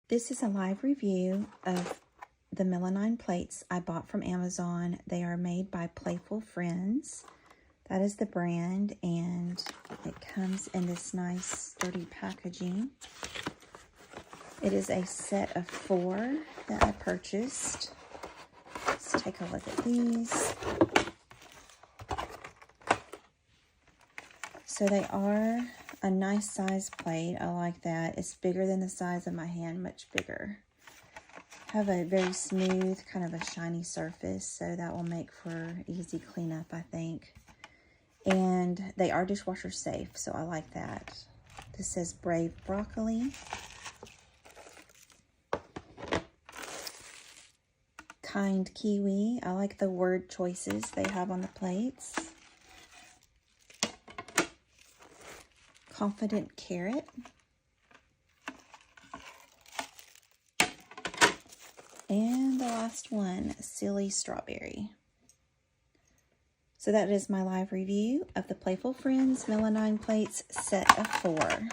This is a live review of the melamine plates I bought from Amazon. They are made by Playful Friends. That is the brand, and it comes in this nice sturdy packaging. It is a set of 4 that I purchased. Let's take a look at these. So they are a nice size plate. I like that. It's bigger than the size of my hand, much bigger. Have a very smooth, kind of a shiny surface, so that will make for easy cleanup, I think. And they are dishwasher safe, so I like that. This says Brave Broccoli. Kind Kiwi. I like the word choices they have on the plates. Confident Carrot. And the last one, Silly Strawberry. So that is my live review of the Playful Friends melamine plates set of 4.